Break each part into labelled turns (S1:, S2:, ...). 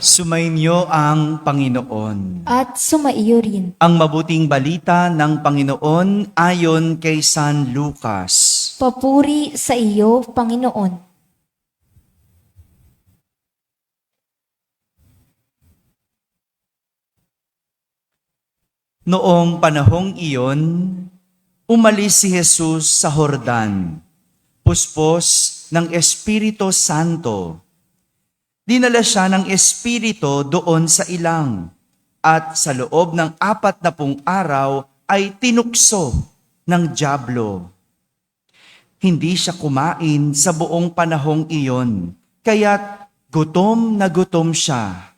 S1: Sumainyo ang Panginoon.
S2: At sumaiyo rin.
S1: Ang mabuting balita ng Panginoon ayon kay San Lucas.
S2: Papuri sa iyo, Panginoon.
S1: Noong panahong iyon, umalis si Jesus sa Jordan, puspos ng Espiritu Santo. Dinala siya ng Espiritu doon sa ilang, at sa loob ng 40 araw ay tinukso ng dyablo. Hindi siya kumain sa buong panahong iyon, kaya't gutom na gutom siya.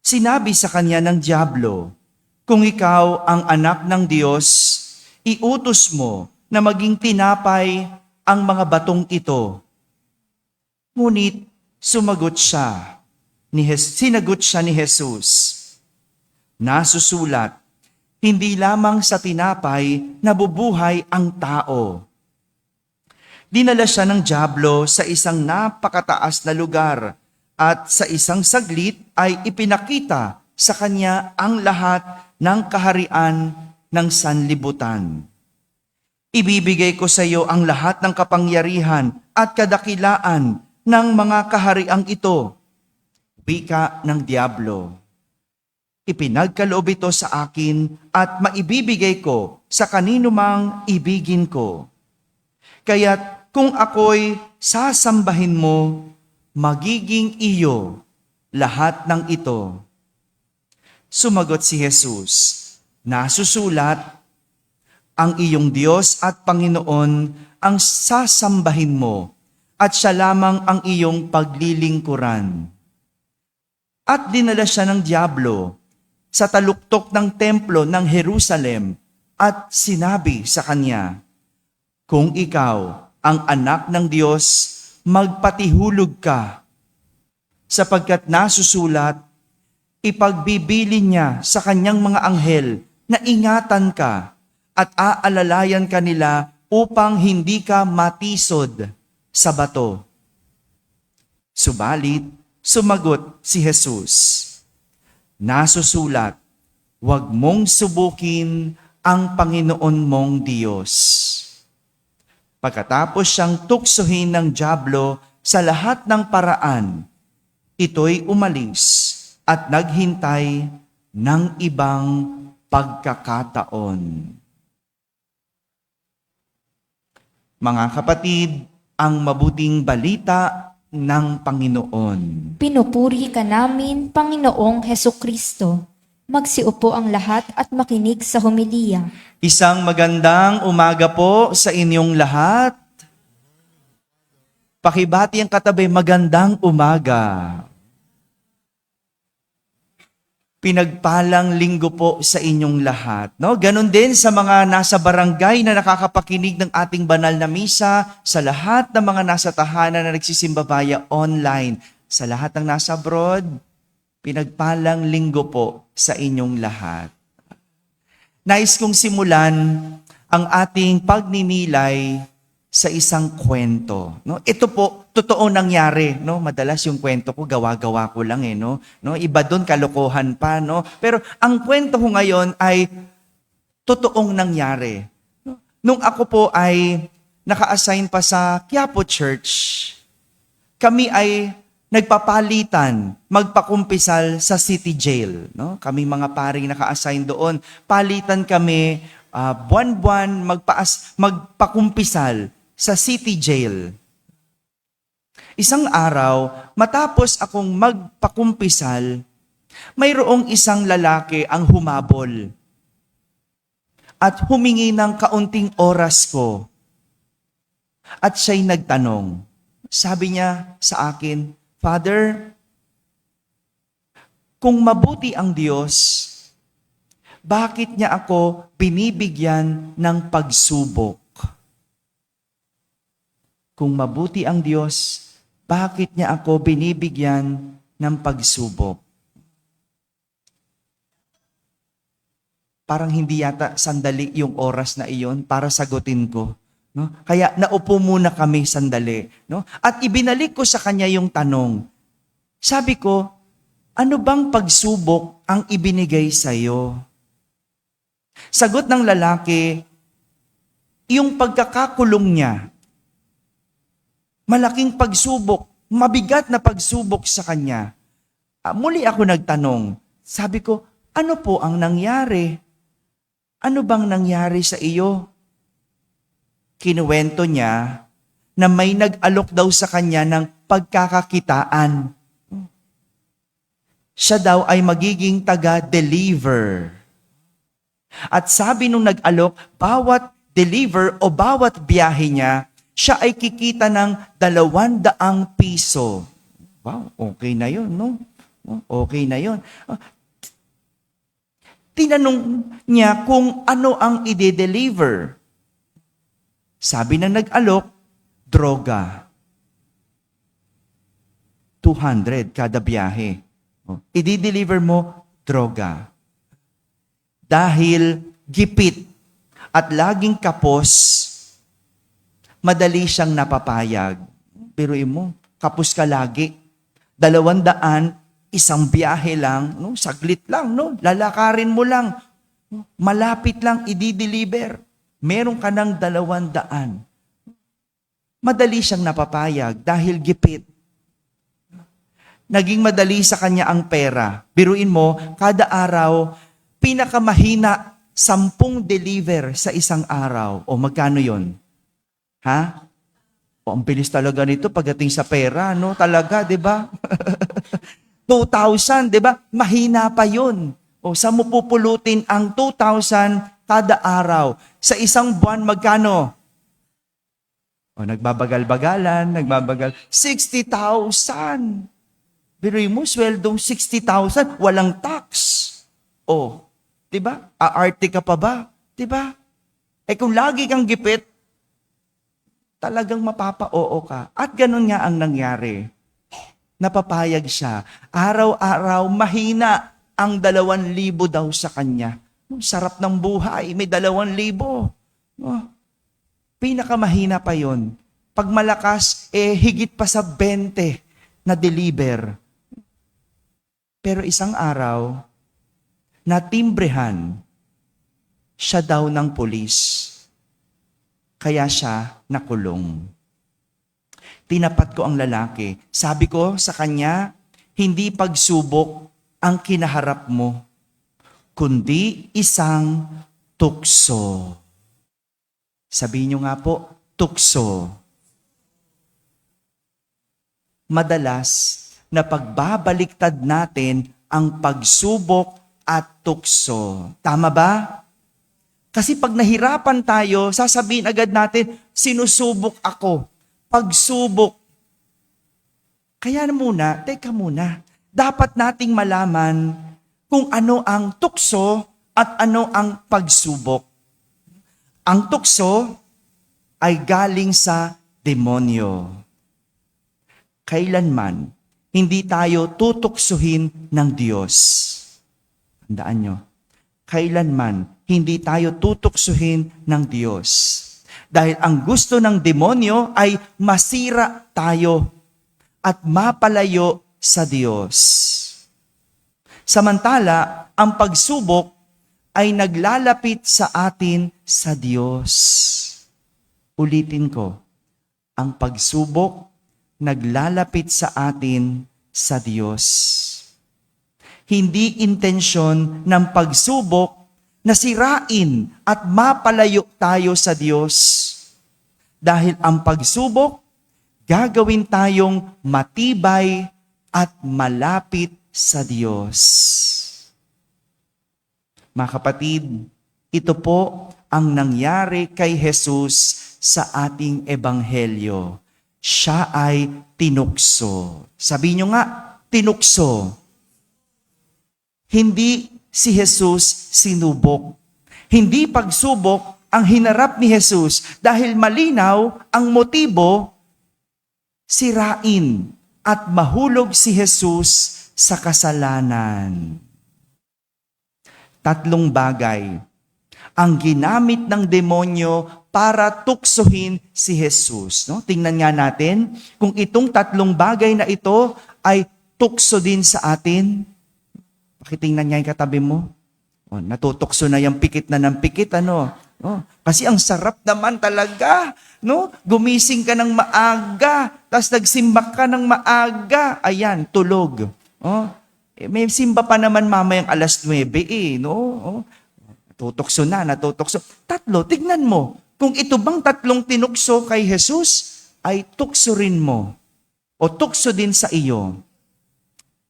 S1: Sinabi sa kanya ng dyablo, "Kung ikaw ang anak ng Diyos, iutos mo na maging tinapay ang mga batong ito." Ngunit sinagot siya ni Jesus, "Nasusulat, hindi lamang sa tinapay nabubuhay ang tao." Dinala siya ng dyablo sa isang napakataas na lugar at sa isang saglit ay ipinakita sa kanya ang lahat ng kaharian ng sanlibutan. "Ibibigay ko sa iyo ang lahat ng kapangyarihan at kadakilaan ng mga kahariang ito," wika ng dyablo. "Ipinagkaloob ito sa akin at maibibigay ko sa kanino mang ibigin ko. Kaya't kung ako'y sasambahin mo, magiging iyo lahat ng ito." Sumagot si Jesus, "Nasusulat, ang iyong Diyos at Panginoon ang sasambahin mo, at siya lamang ang iyong paglilingkuran." At dinala siya ng dyablo sa taluktok ng templo ng Jerusalem at sinabi sa kanya, "Kung ikaw ang anak ng Diyos, magpatihulog ka, sapagkat nasusulat, ipagbibilin niya sa kanyang mga anghel na ingatan ka at aalalayan ka nila upang hindi ka matisod sa bato." Subalit, sumagot si Jesus, "Nasusulat, huwag mong subukin ang Panginoon mong Diyos." Pagkatapos siyang tuksohin ng dyablo sa lahat ng paraan, ito'y umalis at naghintay ng ibang pagkakataon. Mga kapatid, ang mabuting balita ng Panginoon.
S2: Pinupuri ka namin, Panginoong Hesukristo. Magsiupo ang lahat at makinig sa homilya.
S1: Isang magandang umaga po sa inyong lahat. Pakibati ang katabi, magandang umaga. Pinagpalang linggo po sa inyong lahat. No? Ganon din sa mga nasa barangay na nakakapakinig ng ating banal na misa, sa lahat ng mga nasa tahanan na nagsisimba via online, sa lahat ng nasa abroad, pinagpalang linggo po sa inyong lahat. Nais kong simulan ang ating pagninilay sa isang kwento. No? Ito po, totoo nangyari. No? Madalas yung kwento ko, gawa-gawa ko lang. No? Iba doon, kalokohan pa. No? Pero ang kwento ko ngayon ay totoong nangyari. No? Nung ako po ay naka-assign pa sa Quiapo Church, kami ay nagpapalitan, magpakumpisal sa City Jail. No? Kami mga paring naka-assign doon. Palitan kami, buwan-buwan, magpakumpisal sa City Jail. Isang araw, matapos akong magpakumpisal, mayroong isang lalaki ang humabol at humingi ng kaunting oras ko. At siya'y nagtanong. Sabi niya sa akin, "Father, kung mabuti ang Diyos, bakit niya ako binibigyan ng pagsubok? Kung mabuti ang Diyos, bakit niya ako binibigyan ng pagsubok?" Parang hindi yata sandali yung oras na iyon para sagutin ko. No? Kaya naupo muna kami sandali. No? At ibinalik ko sa kanya yung tanong. Sabi ko, ano bang pagsubok ang ibinigay sa iyo? Sagot ng lalaki, yung pagkakakulong niya, malaking pagsubok, mabigat na pagsubok sa kanya. Muli ako nagtanong, sabi ko, ano po ang nangyari? Ano bang nangyari sa iyo? Kinuwento niya na may nag-alok daw sa kanya ng pagkakakitaan. Siya daw ay magiging taga-deliver. At sabi nung nag-alok, bawat deliver o bawat biyahe niya, siya ay kikita ng 200 piso. Wow, okay na yun, no? Okay na yun. Tinanong niya kung ano ang ide-deliver. Sabi ng nag-alok, droga. 200 kada biyahe. I-deliver mo, droga. Dahil gipit at laging kapos, madali siyang napapayag. Biruin mo, kapos ka lagi. 200, isang biyahe lang, no? Saglit lang, no? Lalakarin mo lang. Malapit lang, i-deliver. Meron ka ng 200. Madali siyang napapayag dahil gipit. Naging madali sa kanya ang pera. Biruin mo, kada araw, pinakamahina 10 deliver sa isang araw. O magkano yon? Ha? O ang bilis talaga nito pagdating sa pera, no? Talaga, di ba? 2,000, di ba? Mahina pa yun. O saan mo pupulutin ang 2,000 kada araw? Sa isang buwan, magkano? O nagbabagal-bagalan, 60,000. Biruin mo, sweldong 60,000, walang tax. O, di ba? Aarte ka pa ba? Di ba? Kung lagi kang gipit, talagang mapapa-oo ka. At ganun nga ang nangyari. Napapayag siya. Araw-araw, mahina ang 2,000 daw sa kanya. Sarap ng buhay, may 2,000. Pinakamahina pa yon. Pag malakas, higit pa sa 20 na deliver. Pero isang araw, natimbrehan siya daw ng pulis. Kaya siya nakulong. Tinapat ko ang lalaki. Sabi ko sa kanya, hindi pagsubok ang kinaharap mo, kundi isang tukso. Sabihin niyo nga po, tukso. Madalas, na pagbabaliktad natin ang pagsubok at tukso. Tama ba? Kasi pag nahirapan tayo, sasabihin agad natin, sinusubok ako. Pagsubok. Kaya muna, teka muna, dapat nating malaman kung ano ang tukso at ano ang pagsubok. Ang tukso ay galing sa demonyo. Kailanman, hindi tayo tutuksuhin ng Diyos. Tandaan nyo, kailanman, hindi tayo tutuksuhin ng Diyos. Dahil ang gusto ng demonyo ay masira tayo at mapalayo sa Diyos. Samantala, ang pagsubok ay naglalapit sa atin sa Diyos. Ulitin ko, ang pagsubok naglalapit sa atin sa Diyos. Hindi intensyon ng pagsubok na sirain at mapalayo tayo sa Diyos. Dahil ang pagsubok, gagawin tayong matibay at malapit sa Diyos. Mga kapatid, ito po ang nangyari kay Jesus sa ating ebanghelyo. Siya ay tinukso. Sabi nyo nga, tinukso. Hindi si Jesus sinubok. Hindi pagsubok ang hinarap ni Jesus dahil malinaw ang motibo, sirain at mahulog si Jesus sa kasalanan. 3 bagay ang ginamit ng demonyo para tuksohin si Jesus. No? Tingnan nga natin kung itong 3 bagay na ito ay tukso din sa atin. Pakitingnan niya yung katabi mo. O, natutukso na yung pikit na ng pikit, ano? O, kasi ang sarap naman talaga, no? Gumising ka ng maaga, tapos nagsimba ka ng maaga. Ayan, tulog. O, may simba pa naman mamayang 9:00 no? O, natutukso na, natutukso. 3, tignan mo. Kung ito bang 3 tinukso kay Jesus, ay tukso rin mo. O tukso din sa iyo.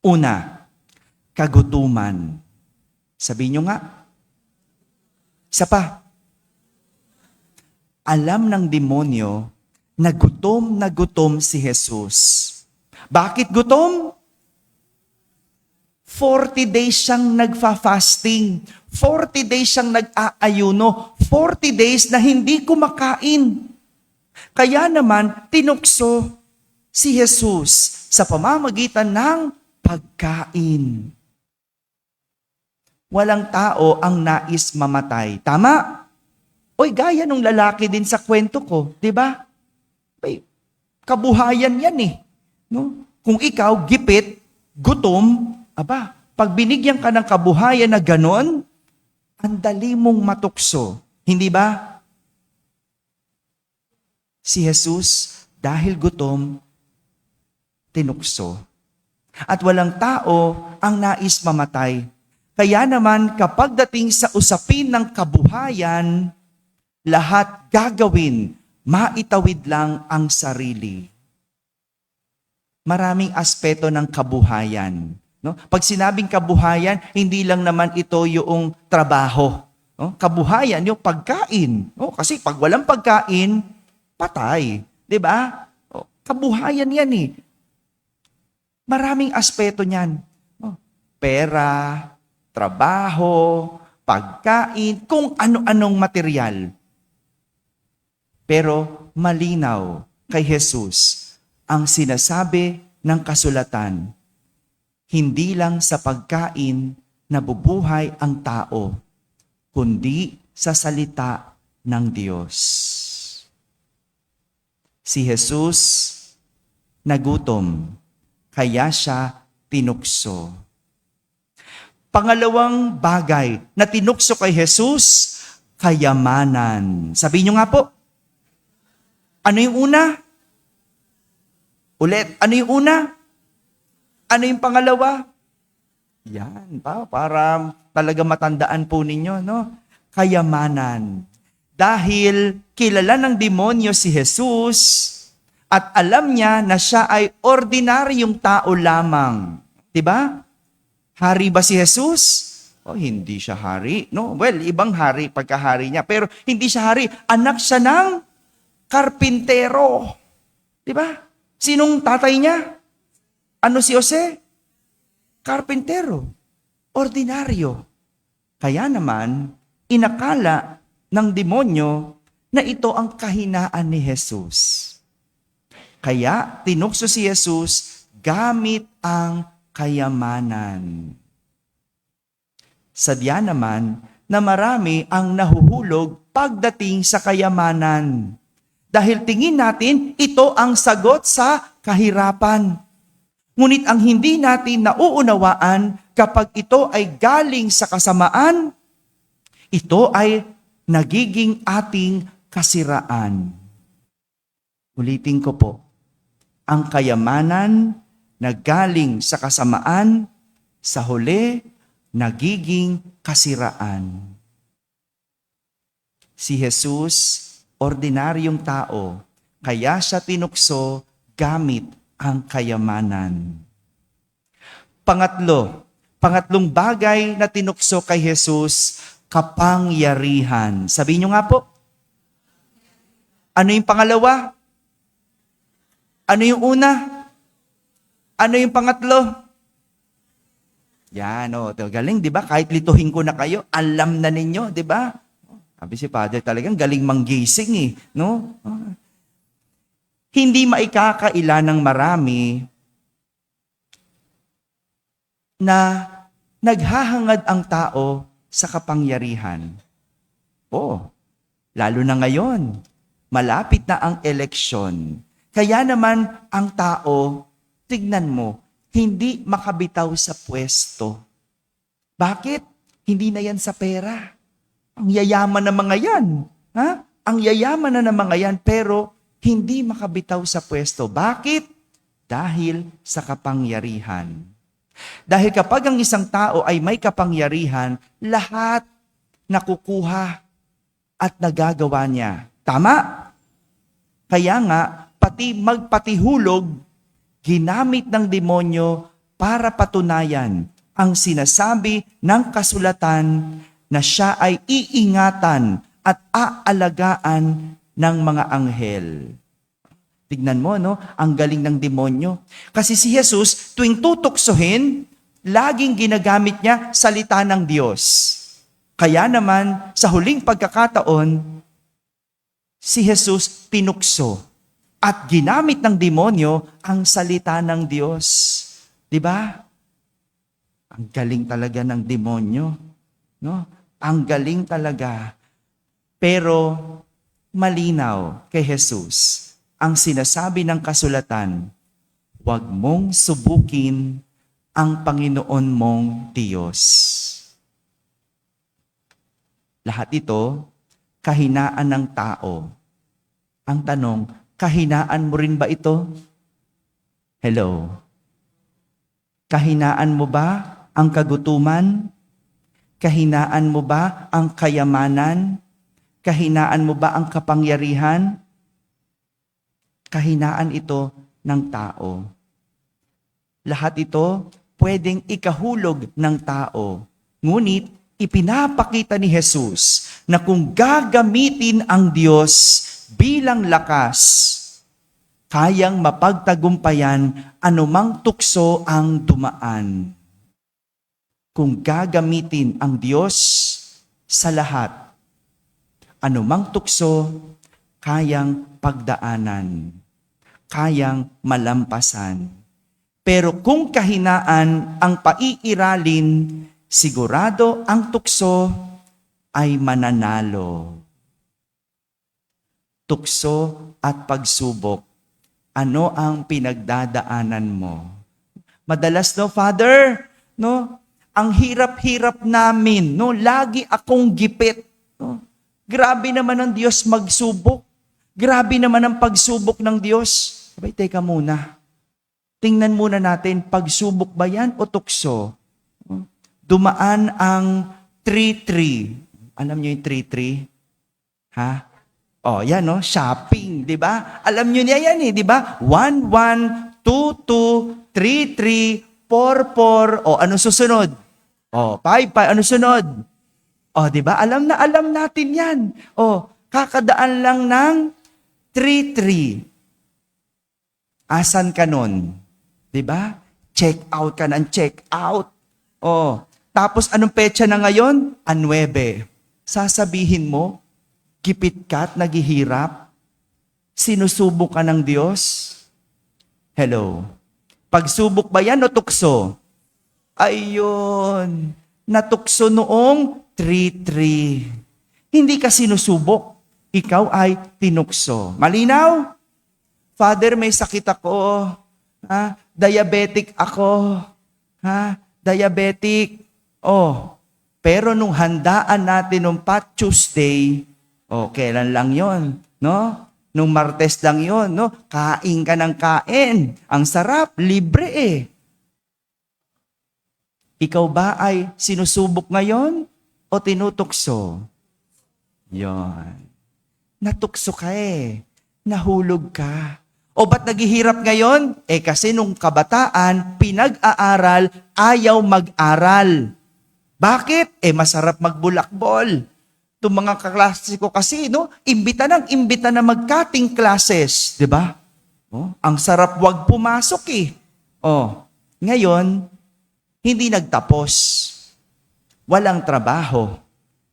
S1: Una, kagutuman. Sabihin nyo nga. Isa pa. Alam ng demonyo na gutom si Jesus. Bakit gutom? 40 days siyang nagfa-fasting. 40 days siyang nag-aayuno. 40 days na hindi kumakain. Kaya naman, tinukso si Jesus sa pamamagitan ng pagkain. Walang tao ang nais mamatay. Tama? Oy, gaya nung lalaki din sa kwento ko, 'di ba? Kabuhayan 'yan eh. No? Kung ikaw gipit, gutom, pag binigyan ka ng kabuhayan na ganon, ang dali mong matukso. Hindi ba? Si Jesus, dahil gutom, tinukso. At walang tao ang nais mamatay. Kaya naman, kapag dating sa usapin ng kabuhayan, lahat gagawin, maitawid lang ang sarili. Maraming aspeto ng kabuhayan. No? Pag sinabing kabuhayan, hindi lang naman ito yung trabaho. No? Kabuhayan, yung pagkain. No? Kasi pag walang pagkain, patay. 'Di ba? Kabuhayan yan eh. Maraming aspeto niyan. Pera, trabaho, pagkain, kung ano-anong material. Pero malinaw kay Jesus ang sinasabi ng kasulatan. Hindi lang sa pagkain nabubuhay ang tao, kundi sa salita ng Diyos. Si Jesus nagutom, kaya siya tinukso. Pangalawang bagay na tinukso kay Jesus, kayamanan. Sabihin nyo nga po, ano yung una? Ulit, ano yung una? Ano yung pangalawa? Yan, para talaga matandaan po ninyo, no? Kayamanan. Dahil kilala ng demonyo si Jesus at alam niya na siya ay ordinaryong tao lamang. 'Di ba? Hari ba si Jesus? Hindi siya hari. No? Well, ibang hari pagkahari niya. Pero hindi siya hari. Anak siya ng karpintero. 'Di ba? Sinong tatay niya? Ano si Jose? Karpintero. Ordinaryo. Kaya naman, inakala ng demonyo na ito ang kahinaan ni Jesus. Kaya tinukso si Jesus gamit ang kayamanan. Sadya naman na marami ang nahuhulog pagdating sa kayamanan. Dahil tingin natin ito ang sagot sa kahirapan. Ngunit ang hindi natin nauunawaan kapag ito ay galing sa kasamaan, ito ay nagiging ating kasiraan. Ulitin ko po, ang kayamanan na galing sa kasamaan, sa huli, nagiging kasiraan. Si Jesus, ordinaryong tao, kaya siya tinukso gamit ang kayamanan. Pangatlong bagay na tinukso kay Jesus, kapangyarihan. Sabihin nyo nga po. Ano yung pangalawa? Ano yung una? Ano yung pangatlo? Yan, galing, di ba? Kahit lituhin ko na kayo, alam na ninyo, di ba? Sabi si Father, talagang galing manggising eh, no? Hindi maikakaila ng marami na naghahangad ang tao sa kapangyarihan. Lalo na ngayon, malapit na ang eleksyon. Kaya naman ang tao, tignan mo, hindi makabitaw sa pwesto. Bakit? Hindi na yan sa pera. Ang yayaman na mga yan. Ha? Ang yayaman na ng mga yan, pero hindi makabitaw sa pwesto. Bakit? Dahil sa kapangyarihan. Dahil kapag ang isang tao ay may kapangyarihan, lahat nakukuha at nagagawa niya. Tama? Kaya nga, pati magpatihulog, ginamit ng demonyo para patunayan ang sinasabi ng kasulatan na siya ay iingatan at aalagaan ng mga anghel. Tignan mo, no? Ang galing ng demonyo. Kasi si Jesus, tuwing tutuksohin, laging ginagamit niya salita ng Diyos. Kaya naman, sa huling pagkakataon, si Jesus tinukso at ginamit ng demonyo ang salita ng Diyos. Diba? Ang galing talaga ng demonyo. No? Ang galing talaga. Pero malinaw kay Jesus ang sinasabi ng kasulatan, huwag mong subukin ang Panginoon mong Diyos. Lahat ito, kahinaan ng tao. Ang tanong, kahinaan mo rin ba ito? Hello? Kahinaan mo ba ang kagutuman? Kahinaan mo ba ang kayamanan? Kahinaan mo ba ang kapangyarihan? Kahinaan ito ng tao. Lahat ito pwedeng ikahulog ng tao. Ngunit ipinapakita ni Jesus na kung gagamitin ang Diyos bilang lakas, kayang mapagtagumpayan anumang tukso ang dumaan. Kung gagamitin ang Diyos sa lahat, anumang tukso, kayang pagdaanan, kayang malampasan. Pero kung kahinaan ang paiiralin, sigurado ang tukso ay mananalo. Tukso at pagsubok, ano ang pinagdadaanan mo? Madalas, no, Father, no, ang hirap-hirap namin, no, lagi akong gipit. No? Grabe naman ang Diyos magsubok. Grabe naman ang pagsubok ng Diyos. Sabay, teka muna. Tingnan muna natin, pagsubok ba yan o tukso? Dumaan ang 3-3. Alam niyo yung 3-3? Ha? Oh, yan, no? Shopping, di ba? Alam niyo niya yan, eh, di ba? 1-1, 2-2, 3-3, 4-4. O, ano susunod? O, 5-5. Ano sunod? O, di ba? Alam na alam natin yan. O, kakadaan lang ng 3-3. Asan ka nun? Di ba? Check out ka ng check out. O, tapos anong petsa na ngayon? 9. Sasabihin mo, gipit ka at naghihirap? Sinusubok ka ng Diyos? Hello? Pagsubok ba yan o tukso? Ayun, natukso noong 3-3. Hindi ka sinusubok, ikaw ay tinukso. Malinaw? Father, may sakit ako. Ha? Diabetic ako. Ha? Diabetic. Oh, pero nung handaan natin nung Pat Tuesday, kailan lang yon, no? Nung Martes lang yon, no? Kain ka ng kain. Ang sarap, libre eh. Ikaw ba ay sinusubok ngayon o tinutukso? Yon. Natukso ka eh. Nahulog ka. O ba't naghihirap ngayon? Kasi nung kabataan, pinag-aaral, ayaw mag-aral. Bakit? Masarap magbulakbol. Itong mga kaklase ko kasi, no? Imbita na mag-cutting classes. Diba? Ang sarap wag pumasok eh. Ngayon, hindi nagtapos. Walang trabaho.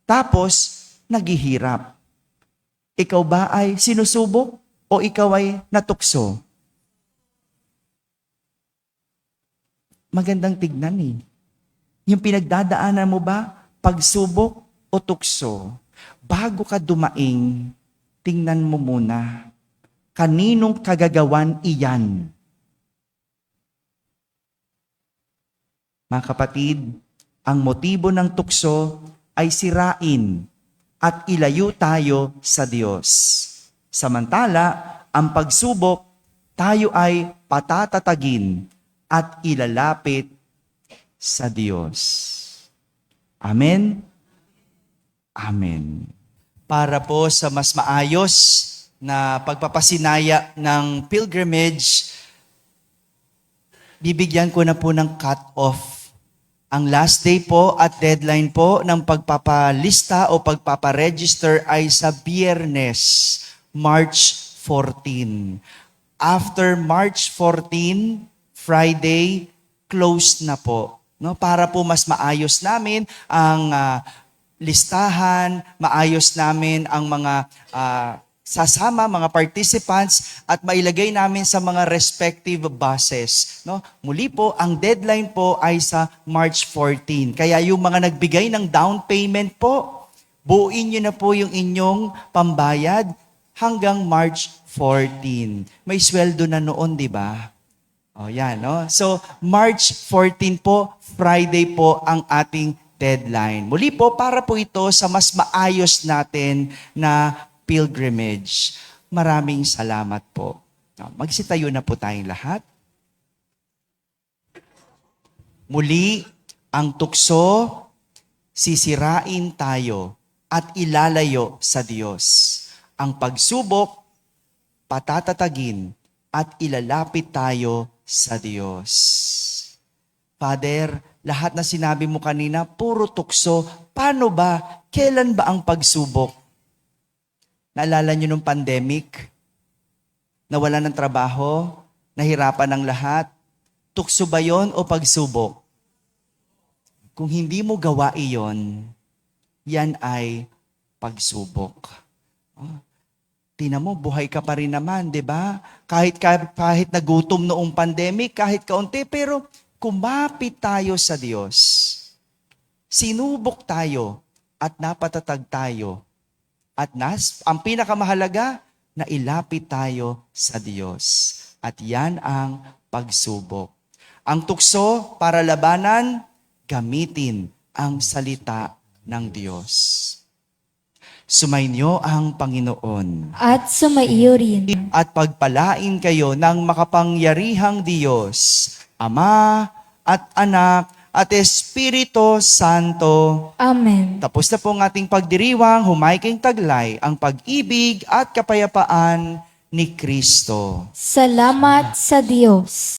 S1: Tapos, naghihirap. Ikaw ba ay sinusubok o ikaw ay natukso? Magandang tignan eh. Yung pinagdadaanan mo ba, pagsubok o tukso? Bago ka dumaing, tingnan mo muna, kaninong kagagawan iyan? Mga kapatid, ang motibo ng tukso ay sirain at ilayo tayo sa Diyos. Samantala, ang pagsubok, tayo ay patatatagin at ilalapit sa Diyos. Amen? Amen. Para po sa mas maayos na pagpapasinaya ng pilgrimage, bibigyan ko na po ng cut-off. Ang last day po at deadline po ng pagpapalista o pagpaparegister ay sa Biyernes, March 14. After March 14, Friday, closed na po. No? Para po mas maayos namin ang listahan, maayos namin ang mga sasama, mga participants, at mailagay namin sa mga respective buses. No? Muli po, ang deadline po ay sa March 14. Kaya yung mga nagbigay ng down payment po, buuin nyo na po yung inyong pambayad hanggang March 14. May sweldo na noon, di ba? O yan, no? So, March 14 po, Friday po ang ating deadline. Muli po, para po ito sa mas maayos natin na pilgrimage. Maraming salamat po. Magsitayo na po tayong lahat. Muli, ang tukso, sisirain tayo at ilalayo sa Diyos. Ang pagsubok, patatatagin at ilalapit tayo sa Diyos. Father, lahat na sinabi mo kanina, puro tukso. Paano ba? Kailan ba ang pagsubok? Naalala nyo nung pandemic? Nawala ng trabaho? Nahirapan ng lahat? Tukso ba yon o pagsubok? Kung hindi mo gawa iyon, yan ay pagsubok. Tingnan mo, buhay ka pa rin naman, di ba? Kahit nagutom noong pandemic, kahit kaunti, pero kumapit tayo sa Diyos. Sinubok tayo at napatatag tayo. At ang pinakamahalaga, na ilapit tayo sa Diyos. At yan ang pagsubok. Ang tukso para labanan, gamitin ang salita ng Diyos. Sumainyo ang Panginoon.
S2: At sumaiyo rin.
S1: At pagpalain kayo ng makapangyarihang Diyos, Ama at Anak at Espiritu Santo.
S2: Amen.
S1: Tapos na po ang ating pagdiriwang, humaykay taglay ang pag-ibig at kapayapaan ni Kristo.
S2: Salamat sa Diyos.